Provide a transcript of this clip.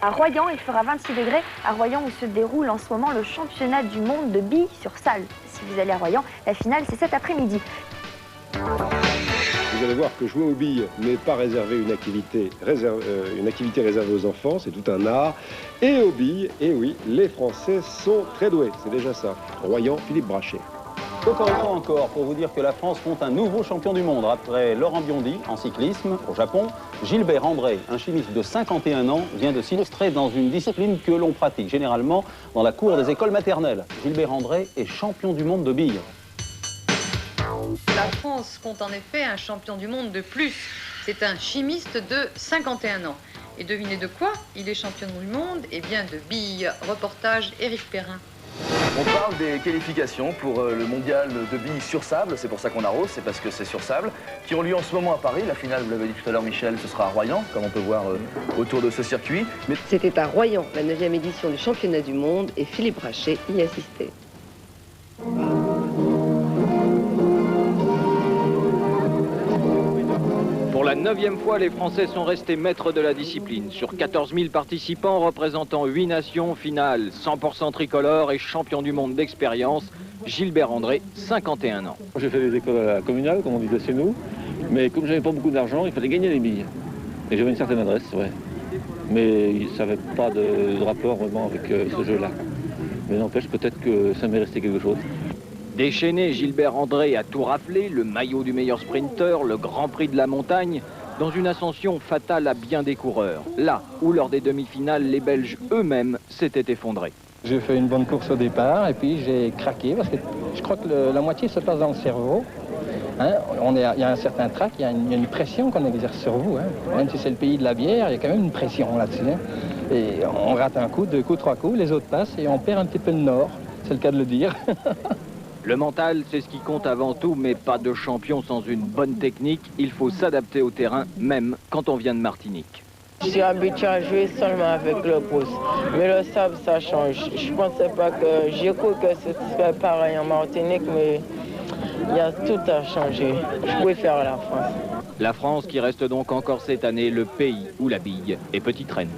à Royan. Il fera 26 degrés à Royan où se déroule en ce moment le championnat du monde de billes sur salle. Si vous allez à Royan, la finale c'est cet après-midi. Vous allez voir que jouer aux billes n'est pas réservé une activité réservée aux enfants, c'est tout un art. Et aux billes, et oui, les Français sont très doués, c'est déjà ça. Royan, Philippe Brachet. Cocorico encore pour vous dire que la France compte un nouveau champion du monde. Après Laurent Biondi en cyclisme au Japon, Gilbert André, un chimiste de 51 ans, vient de s'illustrer dans une discipline que l'on pratique généralement dans la cour des écoles maternelles. Gilbert André est champion du monde de billes. La France compte en effet un champion du monde de plus. C'est un chimiste de 51 ans. Et devinez de quoi il est champion du monde? Eh bien de billes. Reportage Éric Perrin. On parle des qualifications pour le mondial de billes sur sable, c'est pour ça qu'on arrose, c'est parce que c'est sur sable, qui ont lieu en ce moment à Paris. La finale, vous l'avez dit tout à l'heure Michel, ce sera à Royan, comme on peut voir autour de ce circuit. Mais... C'était à Royan, la 9e édition du championnat du monde, et Philippe Brachet y assistait. Pour la 9e fois, les Français sont restés maîtres de la discipline. Sur 14 000 participants représentant 8 nations, finale 100% tricolore et champion du monde d'expérience, Gilbert André, 51 ans. J'ai fait des écoles à la communale, comme on disait chez nous, mais comme j'avais pas beaucoup d'argent, il fallait gagner les billes. Et j'avais une certaine adresse, ouais. Mais ça n'avait pas de rapport vraiment avec ce jeu-là. Mais n'empêche, peut-être que ça m'est resté quelque chose. Déchaîné, Gilbert André a tout raflé, le maillot du meilleur sprinter, le Grand Prix de la montagne, dans une ascension fatale à bien des coureurs. Là où lors des demi-finales, les Belges eux-mêmes s'étaient effondrés. J'ai fait une bonne course au départ et puis j'ai craqué parce que je crois que la moitié se passe dans le cerveau. Hein, il y a un certain trac, il y a une pression qu'on exerce sur vous. Hein. Même si c'est le pays de la bière, il y a quand même une pression là-dessus. Hein. Et on rate un coup, 2 coups, 3 coups, les autres passent et on perd un petit peu de nord, c'est le cas de le dire. Le mental, c'est ce qui compte avant tout, mais pas de champion sans une bonne technique. Il faut s'adapter au terrain, même quand on vient de Martinique. Je suis habitué à jouer seulement avec le pouce, mais le sable, ça change. Je ne pensais pas que... J'ai cru que c'était pareil en Martinique, mais il y a tout à changer. Je préfère la France. La France qui reste donc encore cette année le pays où la bille est petite reine.